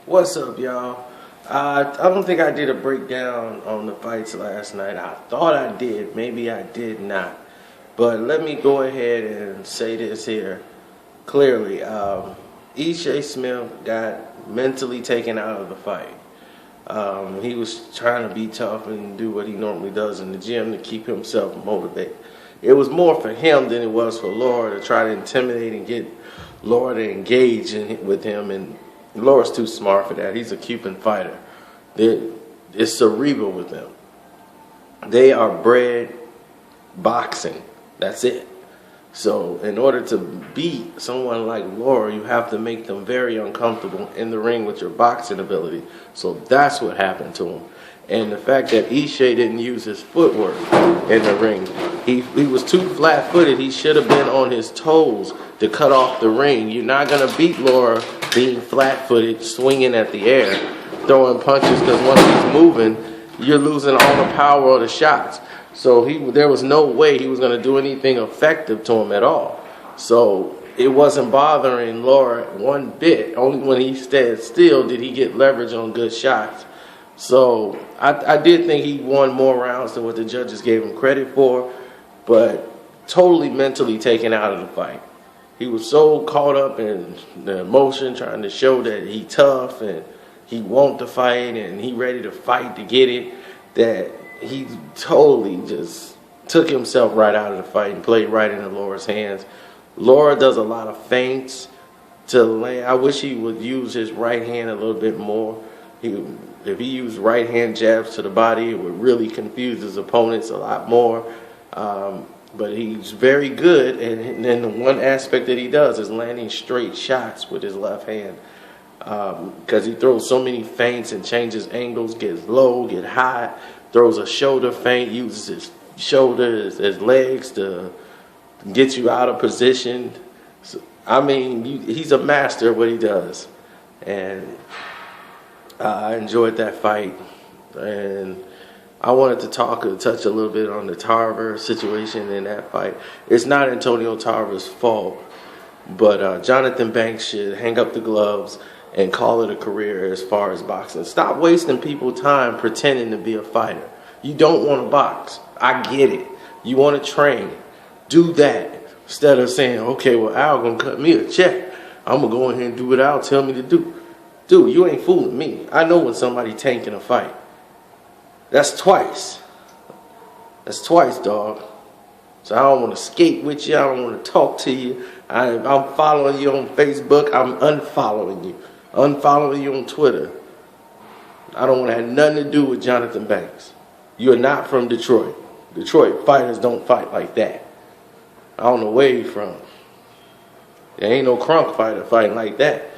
What's up, y'all? I don't think I did a breakdown on the fights last night. I thought I did. Maybe I did not. But let me go ahead and say this here clearly. E.J. Smith got mentally taken out of the fight. He was trying to be tough and do what he normally does in the gym to keep himself motivated. It was more for him than it was for Lara to try to intimidate and get Lara to engage with him. And Lara's too smart for that. He's a Cuban fighter. It's cerebral with them. They are bred boxing. That's it. So in order to beat someone like Lara, you have to make them very uncomfortable in the ring with your boxing ability. So that's what happened to him. And the fact that Ishe didn't use his footwork in the ring, he was too flat-footed. He should have been on his toes to cut off the ring. You're not going to beat Lara being flat-footed, swinging at the air, throwing punches, because once he's moving, you're losing all the power of the shots. So there was no way he was going to do anything effective to him at all. So it wasn't bothering Lara one bit. Only when he stayed still did he get leverage on good shots. So I did think he won more rounds than what the judges gave him credit for, but totally mentally taken out of the fight. He was so caught up in the emotion, trying to show that he tough and he want to fight and he ready to fight to get it, that he totally just took himself right out of the fight and played right into Lara's hands. Lara does a lot of feints to land. I wish he would use his right hand a little bit more. If he used right hand jabs to the body, it would really confuse his opponents a lot more. But he's very good, and then the one aspect that he does is landing straight shots with his left hand. Because he throws so many feints and changes angles, gets low, get high, throws a shoulder feint, uses his shoulders, his legs to get you out of position. So, I mean, he's a master at what he does. And I enjoyed that fight. And I wanted to touch a little bit on the Tarver situation in that fight. It's not Antonio Tarver's fault, but Jonathan Banks should hang up the gloves and call it a career as far as boxing. Stop wasting people's time pretending to be a fighter. You don't want to box. I get it. You want to train. Do that. Instead of saying, okay, well, Al going to cut me a check. I'm going to go ahead and do what Al tell me to do. Dude, you ain't fooling me. I know when somebody tanking a fight. That's twice. That's twice, dog. So I don't want to skate with you. I don't want to talk to you. I'm following you on Facebook. I'm unfollowing you. Unfollowing you on Twitter. I don't want to have nothing to do with Jonathan Banks. You're not from Detroit. Detroit fighters don't fight like that. I don't know where you're from. There ain't no crunk fighter fighting like that.